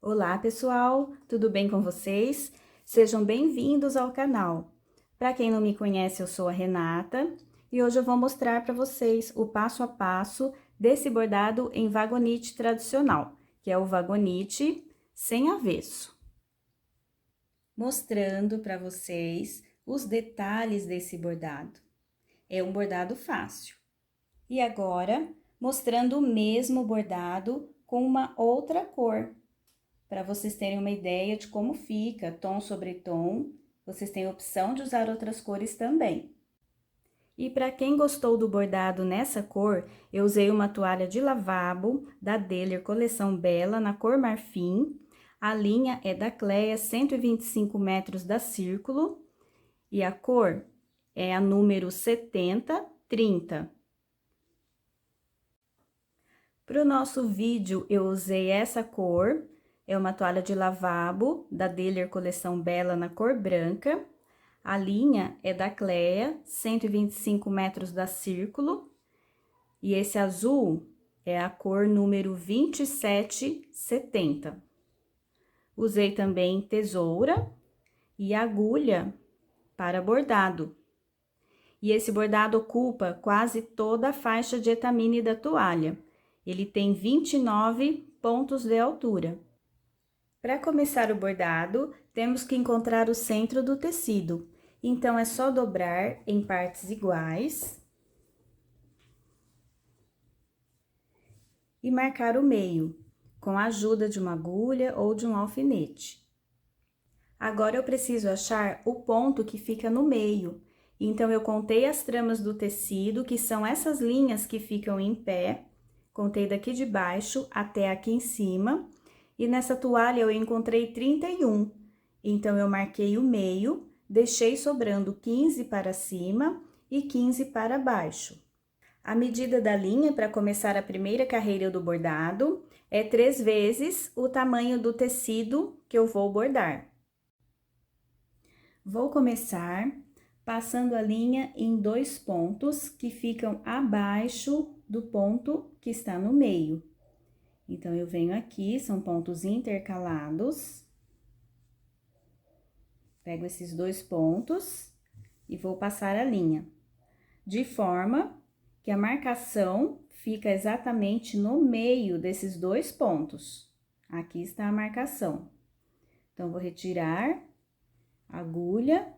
Olá, pessoal! Tudo bem com vocês? Sejam bem-vindos ao canal. Para quem não me conhece, eu sou a Renata e hoje eu vou mostrar para vocês o passo a passo desse bordado em vagonite tradicional, que é o vagonite sem avesso. Mostrando para vocês os detalhes desse bordado. É um bordado fácil. E agora, mostrando o mesmo bordado com uma outra cor. Para vocês terem uma ideia de como fica, tom sobre tom, vocês têm a opção de usar outras cores também. E para quem gostou do bordado nessa cor, eu usei uma toalha de lavabo da Deller Coleção Bela na cor marfim. A linha é da Cleia 125 metros da Círculo e a cor é a número 7030. Para o nosso vídeo, eu usei essa cor. É uma toalha de lavabo da Deller Coleção Bela na cor branca. A linha é da Cleia, 125 metros da Círculo. E esse azul é a cor número 2770. Usei também tesoura e agulha para bordado. E esse bordado ocupa quase toda a faixa de etamine da toalha. Ele tem 29 pontos de altura. Para começar o bordado, temos que encontrar o centro do tecido. Então, é só dobrar em partes iguais e marcar o meio, com a ajuda de uma agulha ou de um alfinete. Agora, eu preciso achar o ponto que fica no meio. Então, eu contei as tramas do tecido, que são essas linhas que ficam em pé. Contei daqui de baixo até aqui em cima. E nessa toalha eu encontrei 31. Então, eu marquei o meio, deixei sobrando 15 para cima e 15 para baixo. A medida da linha para começar a primeira carreira do bordado é 3 vezes o tamanho do tecido que eu vou bordar. Vou começar passando a linha em 2 pontos que ficam abaixo do ponto que está no meio. Então, eu venho aqui, são pontos intercalados. Pego esses 2 pontos e vou passar a linha, de forma que a marcação fica exatamente no meio desses 2 pontos. Aqui está a marcação. Então, vou retirar a agulha,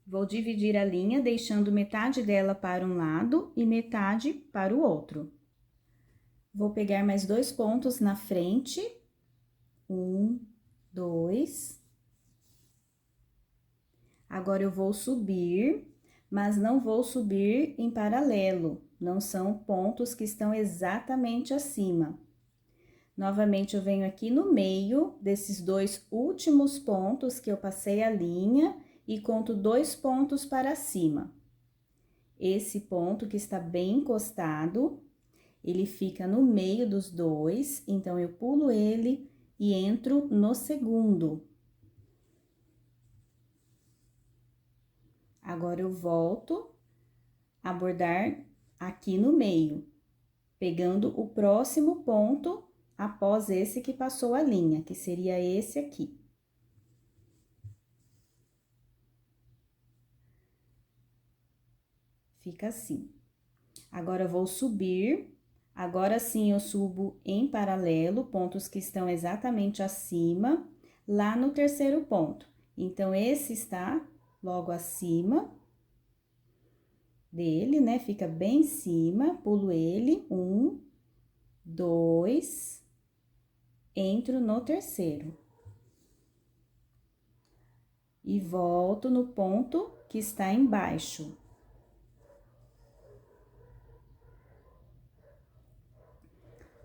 vou dividir a linha, deixando metade dela para um lado e metade para o outro. Vou pegar mais 2 pontos na frente, 1, 2. Agora, eu vou subir, mas não vou subir em paralelo, não são pontos que estão exatamente acima. Novamente, eu venho aqui no meio desses 2 últimos pontos que eu passei a linha e conto 2 pontos para cima. Esse ponto que está bem encostado, ele fica no meio dos 2, então, eu pulo ele e entro no segundo. Agora, eu volto a bordar aqui no meio, pegando o próximo ponto após esse que passou a linha, que seria esse aqui. Fica assim. Agora, eu vou subir, agora sim eu subo em paralelo, pontos que estão exatamente acima, lá no terceiro ponto. Então, esse está logo acima dele, né? Fica bem em cima, pulo ele, 1, 2, entro no terceiro. E volto no ponto que está embaixo.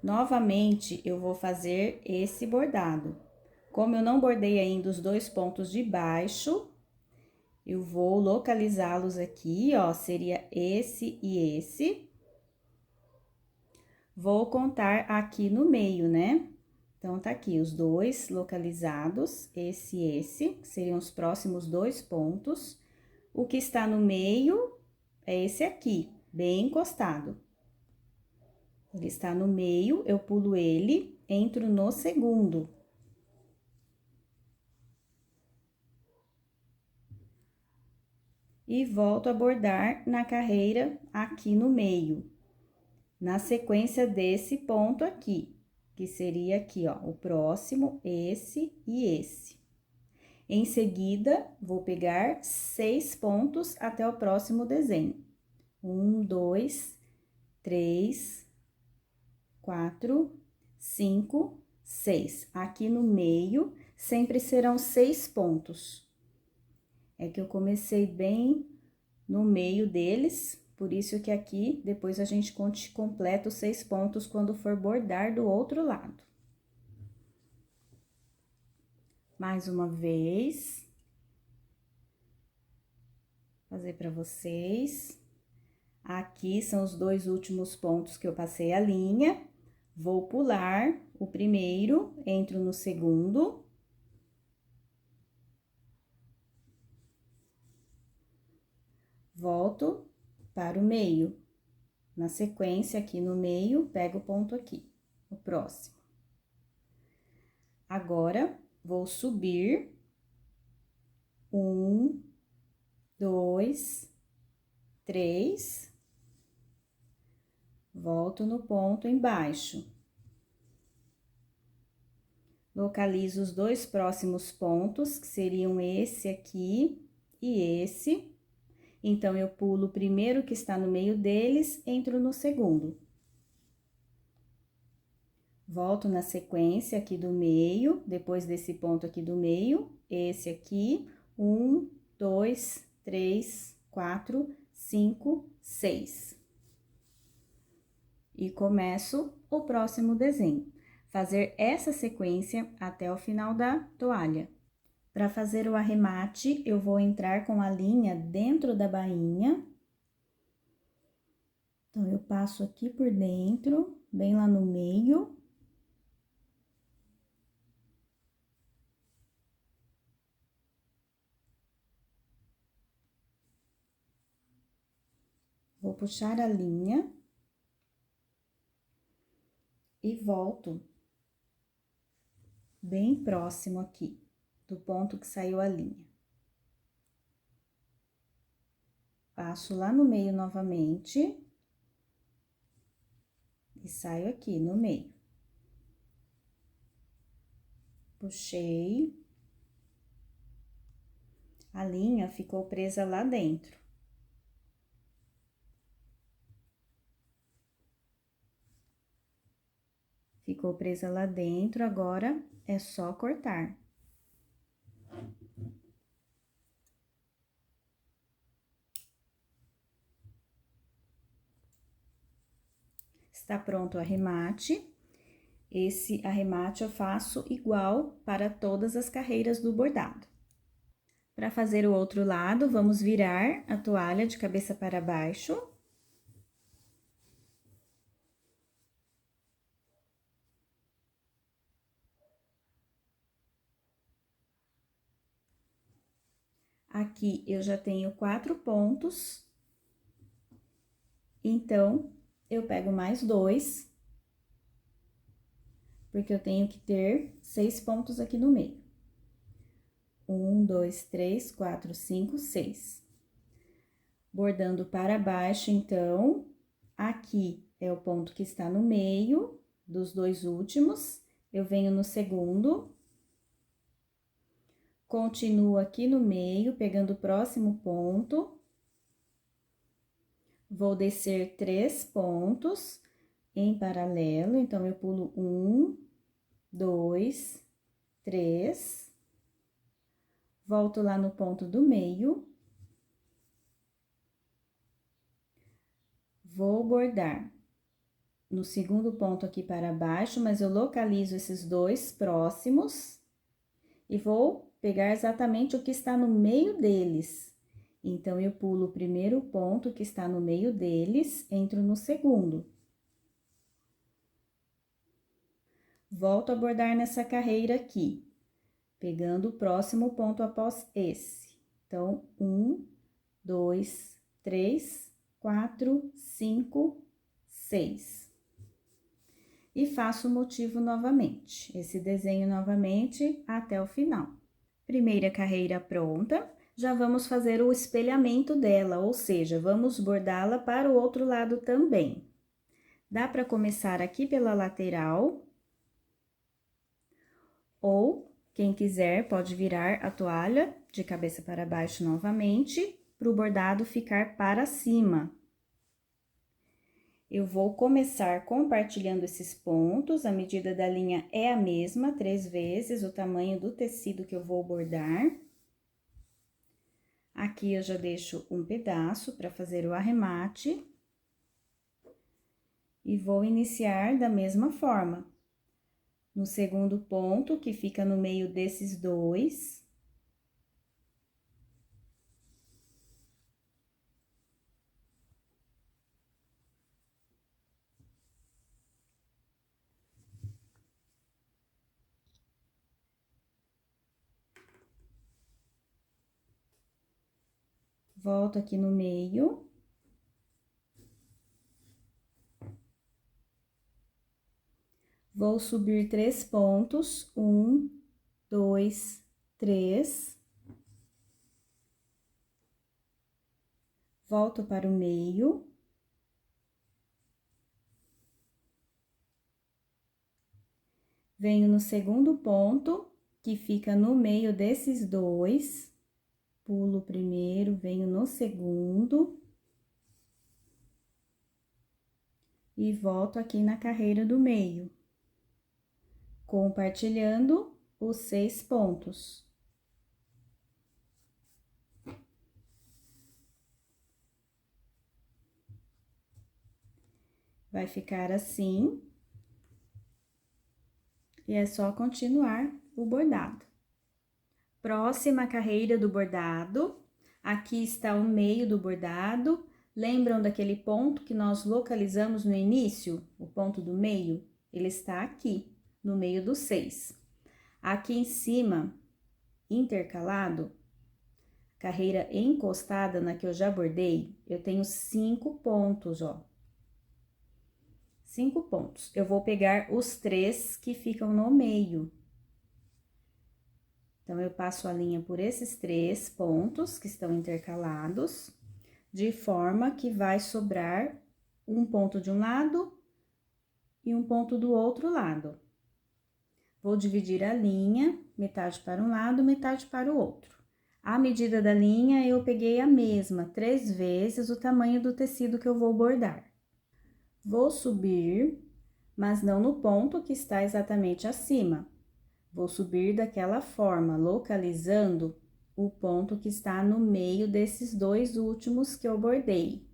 Novamente, eu vou fazer esse bordado. Como eu não bordei ainda os 2 pontos de baixo, eu vou localizá-los aqui, ó, seria esse e esse. Vou contar aqui no meio, né? Então, tá aqui os 2 localizados, esse e esse, que seriam os próximos 2 pontos. O que está no meio é esse aqui, bem encostado. Ele está no meio, eu pulo ele, entro no segundo. e volto a bordar na carreira aqui no meio, na sequência desse ponto aqui, que seria aqui, ó, o próximo, esse e esse. Em seguida, vou pegar 6 pontos até o próximo desenho. 1, 2, 3, 4, 5, 6. Aqui no meio, sempre serão 6 pontos. É que eu comecei bem no meio deles, por isso que aqui, depois a gente completa os 6 pontos quando for bordar do outro lado. Mais uma vez. Fazer para vocês. Aqui são os 2 últimos pontos que eu passei a linha. Vou pular o primeiro, entro no segundo. Volto para o meio. Na sequência, aqui no meio, pego o ponto aqui, o próximo. Agora, vou subir. 1, 2, 3. Volto no ponto embaixo. Localizo os 2 próximos pontos, que seriam esse aqui e esse. Então, eu pulo o primeiro que está no meio deles, entro no segundo. Volto na sequência aqui do meio, depois desse ponto aqui do meio, esse aqui, 1, 2, 3, 4, 5, 6. E começo o próximo desenho. Fazer essa sequência até o final da toalha. Para fazer o arremate, eu vou entrar com a linha dentro da bainha. Então, eu passo aqui por dentro, bem lá no meio. Vou puxar a linha. E volto bem próximo aqui do ponto que saiu a linha. Passo lá no meio novamente. E saio aqui no meio. Puxei. A linha ficou presa lá dentro. Ficou presa lá dentro, agora é só cortar. Está pronto o arremate. Esse arremate eu faço igual para todas as carreiras do bordado. Para fazer o outro lado, vamos virar a toalha de cabeça para baixo. Aqui, eu já tenho 4 pontos. Então, eu pego mais 2. Porque eu tenho que ter 6 pontos aqui no meio. 1, 2, 3, 4, 5, 6. Bordando para baixo, então, aqui é o ponto que está no meio dos 2 últimos. Eu venho no segundo. Continuo aqui no meio, pegando o próximo ponto. Vou descer 3 pontos em paralelo, então, eu pulo 1, 2, 3. Volto lá no ponto do meio. Vou bordar no segundo ponto aqui para baixo, mas eu localizo esses 2 próximos e vou pegar exatamente o que está no meio deles. Então, eu pulo o primeiro ponto que está no meio deles, entro no segundo. Volto a bordar nessa carreira aqui, pegando o próximo ponto após esse. Então, 1, 2, 3, 4, 5, 6. E faço o motivo novamente, esse desenho novamente até o final. Primeira carreira pronta, já vamos fazer o espelhamento dela, ou seja, vamos bordá-la para o outro lado também. Dá para começar aqui pela lateral, ou quem quiser pode virar a toalha de cabeça para baixo novamente, para o bordado ficar para cima. Eu vou começar compartilhando esses pontos, a medida da linha é a mesma, 3 vezes o tamanho do tecido que eu vou bordar. Aqui eu já deixo um pedaço para fazer o arremate. E vou iniciar da mesma forma. No segundo ponto, que fica no meio desses dois. Volto aqui no meio. Vou subir 3 pontos, 1, 2, 3. Volto para o meio. Venho no segundo ponto, que fica no meio desses dois. Pulo o primeiro, venho no segundo. E volto aqui na carreira do meio, compartilhando os 6 pontos. Vai ficar assim. E é só continuar o bordado. Próxima carreira do bordado. Aqui está o meio do bordado. Lembram daquele ponto que nós localizamos no início? O ponto do meio? Ele está aqui, no meio dos 6. Aqui em cima, intercalado, carreira encostada na que eu já bordei, eu tenho 5 pontos, ó. 5 pontos. Eu vou pegar os 3 que ficam no meio. Então, eu passo a linha por esses 3 pontos que estão intercalados, de forma que vai sobrar um ponto de um lado e um ponto do outro lado. Vou dividir a linha, metade para um lado, metade para o outro. A medida da linha, eu peguei a mesma, 3 vezes o tamanho do tecido que eu vou bordar. Vou subir, mas não no ponto que está exatamente acima. Vou subir daquela forma, localizando o ponto que está no meio desses 2 últimos que eu bordei.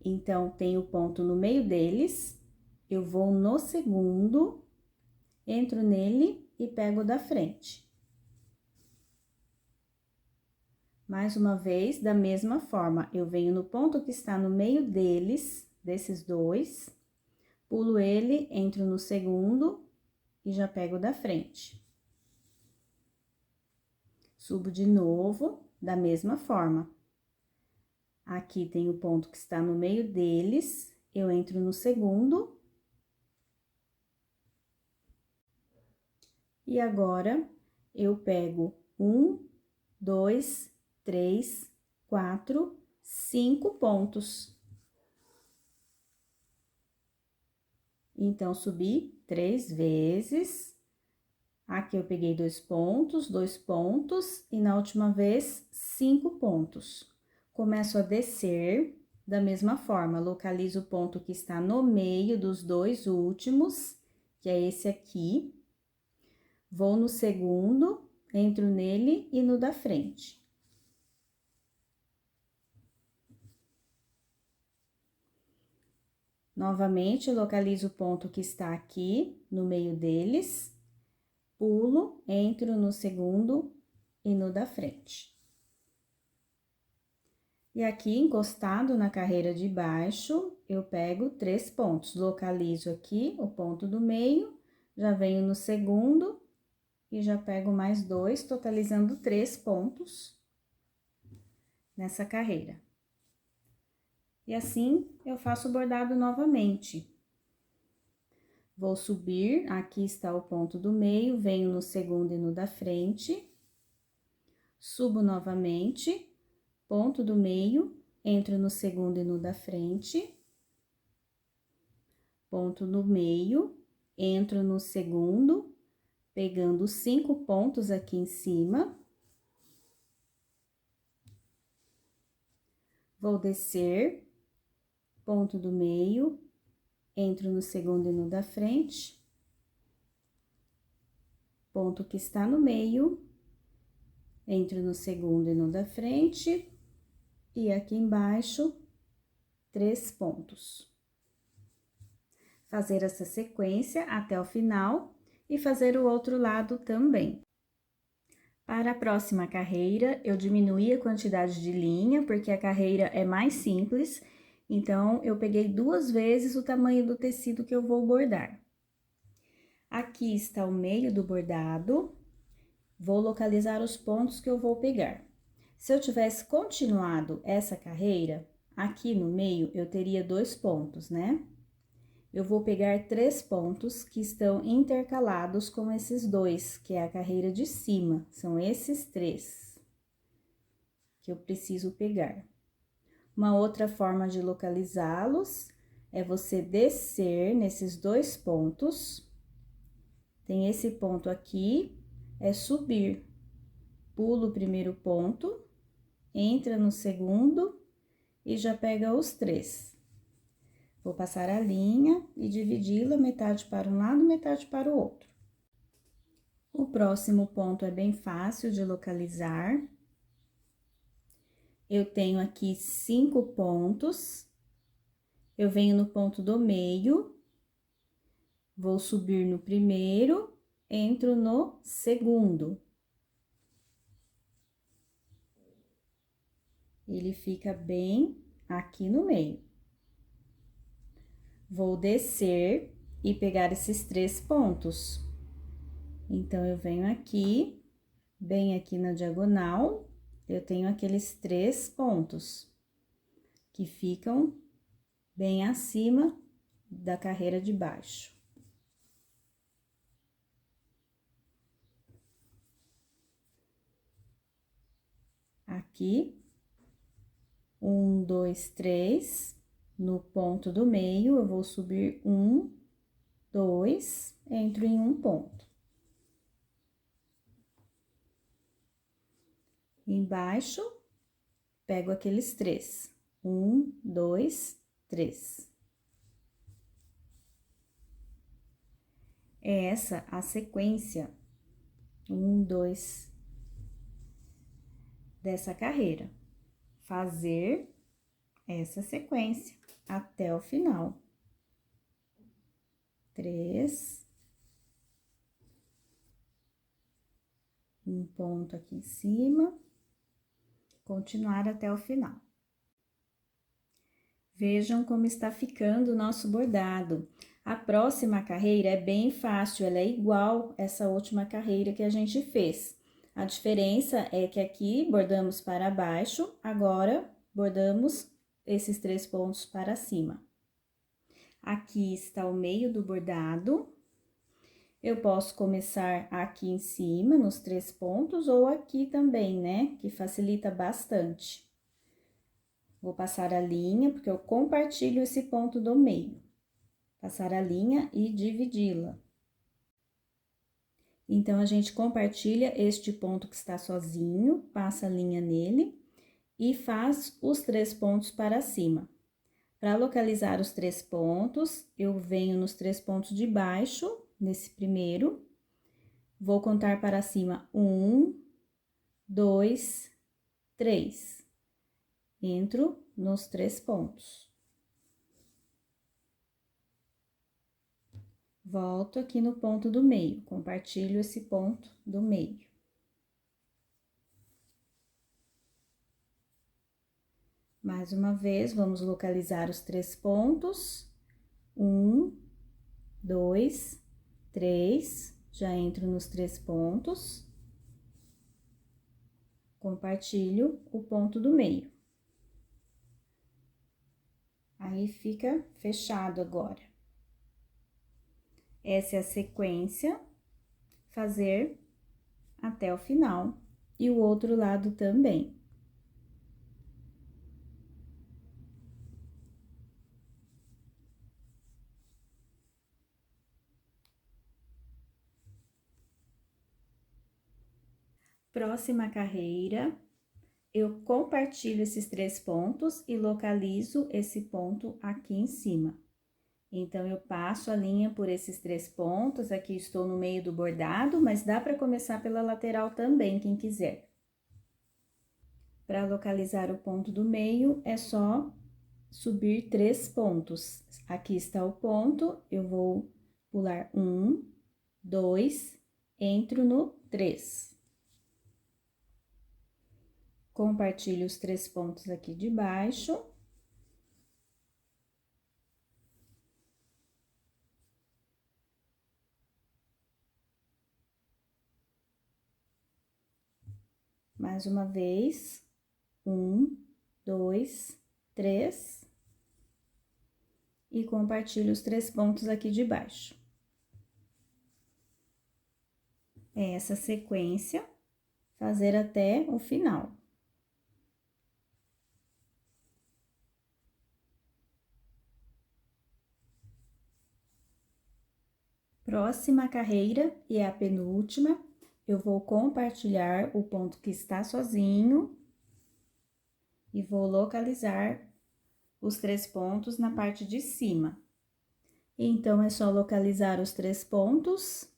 Então, tem o ponto no meio deles, eu vou no segundo, entro nele e pego da frente. Mais uma vez, da mesma forma, eu venho no ponto que está no meio deles, desses 2, pulo ele, entro no segundo e já pego da frente. Subo de novo, da mesma forma. Aqui tem o ponto que está no meio deles, eu entro no segundo. E agora, eu pego 1, 2, 3, 4, 5 pontos. Então, subi 3 vezes. Aqui eu peguei 2 pontos, e na última vez, 5 pontos. Começo a descer da mesma forma, localizo o ponto que está no meio dos 2 últimos, que é esse aqui. Vou no segundo, entro nele e no da frente. Novamente, localizo o ponto que está aqui no meio deles. Pulo, entro no segundo e no da frente. E aqui, encostado na carreira de baixo, eu pego 3 pontos. Localizo aqui o ponto do meio, já venho no segundo e já pego mais 2, totalizando 3 pontos nessa carreira. E assim, eu faço o bordado novamente. Vou subir, aqui está o ponto do meio, venho no segundo e no da frente. subo novamente, ponto do meio, entro no segundo e no da frente, ponto no meio, entro no segundo, pegando 5 pontos aqui em cima. Vou descer, ponto do meio, entro no segundo e no da frente, ponto que está no meio, entro no segundo e no da frente, e aqui embaixo, 3 pontos. Fazer essa sequência até o final e fazer o outro lado também. Para a próxima carreira, eu diminuí a quantidade de linha, porque a carreira é mais simples, então, eu peguei 2 vezes o tamanho do tecido que eu vou bordar. Aqui está o meio do bordado, vou localizar os pontos que eu vou pegar. Se eu tivesse continuado essa carreira, aqui no meio eu teria 2 pontos, né? Eu vou pegar 3 pontos que estão intercalados com esses 2, que é a carreira de cima, são esses 3 que eu preciso pegar. Uma outra forma de localizá-los é você descer nesses 2 pontos. Tem esse ponto aqui, é subir. Pula o primeiro ponto, entra no segundo e já pega os 3. Vou passar a linha e dividi-la metade para um lado, metade para o outro. O próximo ponto é bem fácil de localizar. Eu tenho aqui 5 pontos. Eu venho no ponto do meio, vou subir no primeiro, entro no segundo. Ele fica bem aqui no meio. Vou descer e pegar esses 3 pontos. Então, eu venho aqui, bem aqui na diagonal, eu tenho aqueles 3 pontos que ficam bem acima da carreira de baixo. Aqui, 1, 2, 3, no ponto do meio, eu vou subir 1, 2, entro em um ponto. Embaixo, pego aqueles 3. 1, 2, 3. É essa a sequência 1, 2 dessa carreira. Fazer essa sequência até o final. 3. Um ponto aqui em cima. Continuar até o final. Vejam como está ficando o nosso bordado. A próxima carreira é bem fácil, ela é igual essa última carreira que a gente fez. A diferença é que aqui bordamos para baixo, agora bordamos esses 3 pontos para cima. Aqui está o meio do bordado. Eu posso começar aqui em cima, nos 3 pontos, ou aqui também, né? Que facilita bastante. Vou passar a linha, porque eu compartilho esse ponto do meio. Passar a linha e dividi-la. Então, a gente compartilha este ponto que está sozinho, passa a linha nele e faz os 3 pontos para cima. Para localizar os 3 pontos, eu venho nos 3 pontos de baixo, nesse primeiro, vou contar para cima 1, 2, 3. Entro nos 3 pontos. Volto aqui no ponto do meio, compartilho esse ponto do meio. Mais uma vez, vamos localizar os 3 pontos. 1, 2, 3, já entro nos 3 pontos. Compartilho o ponto do meio. Aí, fica fechado agora. Essa é a sequência, fazer até o final e o outro lado também. Próxima carreira, eu compartilho esses 3 pontos e localizo esse ponto aqui em cima. Então, eu passo a linha por esses 3 pontos, aqui estou no meio do bordado, mas dá para começar pela lateral também, quem quiser. Para localizar o ponto do meio, é só subir 3 pontos. Aqui está o ponto, eu vou pular 1, 2, entro no 3. Compartilho os 3 pontos aqui de baixo. Mais uma vez, 1, 2, 3. E compartilho os 3 pontos aqui de baixo. É essa sequência, fazer até o final. Próxima carreira, e é a penúltima, eu vou compartilhar o ponto que está sozinho e vou localizar os 3 pontos na parte de cima. Então, é só localizar os 3 pontos,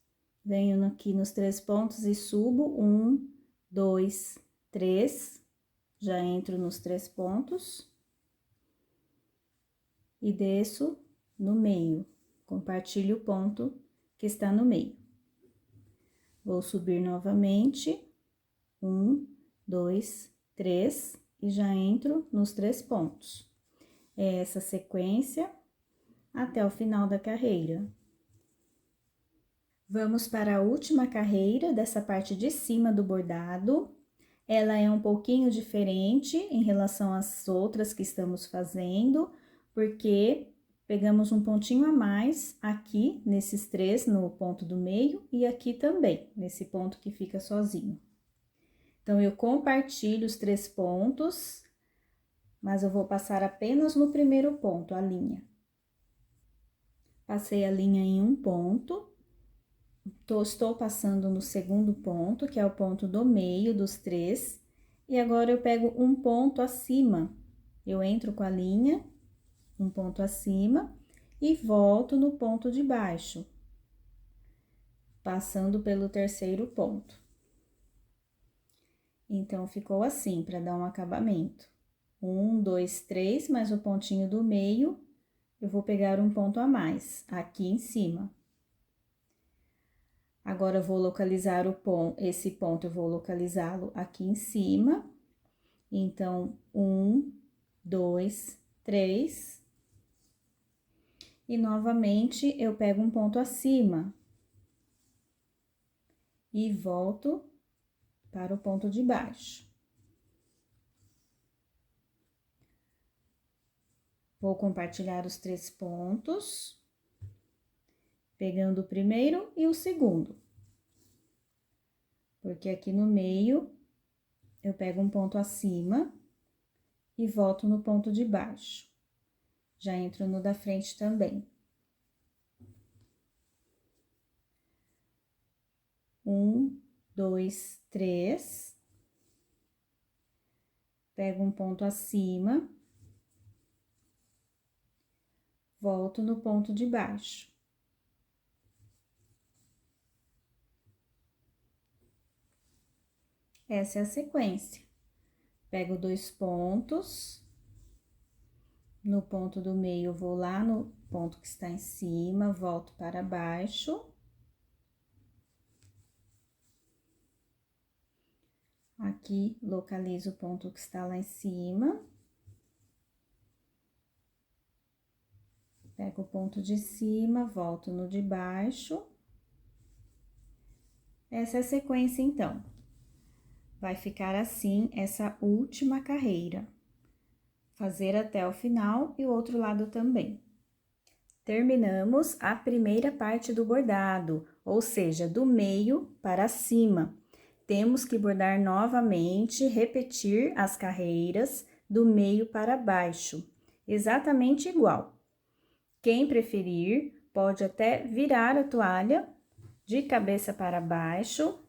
venho aqui nos 3 pontos e subo 1, 2, 3, já entro nos 3 pontos e desço no meio, compartilho o ponto que está no meio. Vou subir novamente, 1, 2, 3, e já entro nos 3 pontos. É essa sequência até o final da carreira. Vamos para a última carreira dessa parte de cima do bordado. Ela é um pouquinho diferente em relação às outras que estamos fazendo, porque pegamos um pontinho a mais aqui, nesses 3, no ponto do meio, e aqui também, nesse ponto que fica sozinho. Então, eu compartilho os 3 pontos, mas eu vou passar apenas no primeiro ponto, a linha. Passei a linha em um ponto, estou passando no segundo ponto, que é o ponto do meio dos 3, e agora eu pego um ponto acima. Eu entro com a linha, um ponto acima, e volto no ponto de baixo, passando pelo terceiro ponto. Então, ficou assim, para dar um acabamento. 1, 2, 3, mais o pontinho do meio, eu vou pegar um ponto a mais, aqui em cima. Agora, eu vou localizar esse ponto, eu vou localizá-lo aqui em cima. Então, 1, 2, 3. E, novamente, eu pego um ponto acima. E volto para o ponto de baixo. Vou compartilhar os 3 pontos, pegando o primeiro e o segundo. Porque aqui no meio, eu pego um ponto acima e volto no ponto de baixo. Já entro no da frente também. 1, 2, 3. Pego um ponto acima, volto no ponto de baixo. Essa é a sequência. Pego 2 pontos, no ponto do meio, eu vou lá no ponto que está em cima, volto para baixo. Aqui, localizo o ponto que está lá em cima. Pego o ponto de cima, volto no de baixo. Essa é a sequência, então. Vai ficar assim, essa última carreira. Fazer até o final e o outro lado também. Terminamos a primeira parte do bordado, ou seja, do meio para cima. temos que bordar novamente, repetir as carreiras do meio para baixo, exatamente igual. Quem preferir, pode até virar a toalha de cabeça para baixo,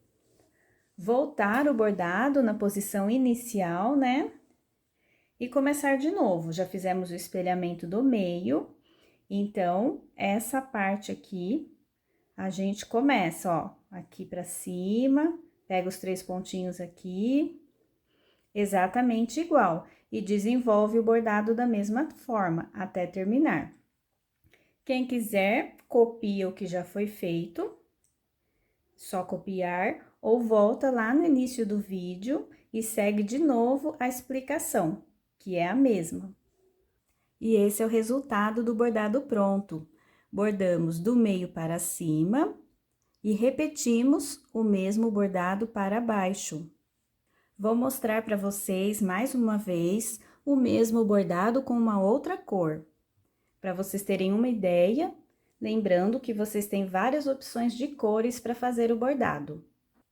voltar o bordado na posição inicial, né? E começar de novo. Já fizemos o espelhamento do meio, então, essa parte aqui, a gente começa, ó, aqui pra cima, pega os 3 pontinhos aqui, exatamente igual, e desenvolve o bordado da mesma forma, até terminar. Quem quiser, copia o que já foi feito, só copiar, ou volta lá no início do vídeo e segue de novo a explicação, que é a mesma. E esse é o resultado do bordado pronto. Bordamos do meio para cima e repetimos o mesmo bordado para baixo. Vou mostrar para vocês mais uma vez o mesmo bordado com uma outra cor. Para vocês terem uma ideia, lembrando que vocês têm várias opções de cores para fazer o bordado.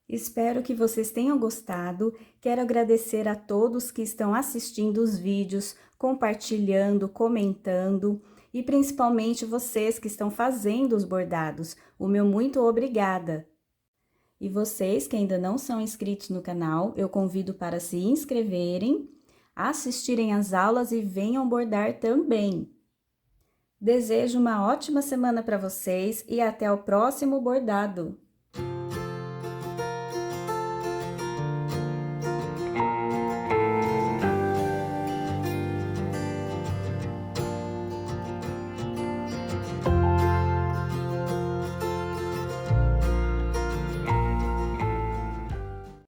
Espero que vocês tenham gostado. Quero agradecer a todos que estão assistindo os vídeos, compartilhando, comentando e principalmente vocês que estão fazendo os bordados. O meu muito obrigada! E vocês que ainda não são inscritos no canal, eu convido para se inscreverem, assistirem às aulas e venham bordar também. Desejo uma ótima semana para vocês e até o próximo bordado!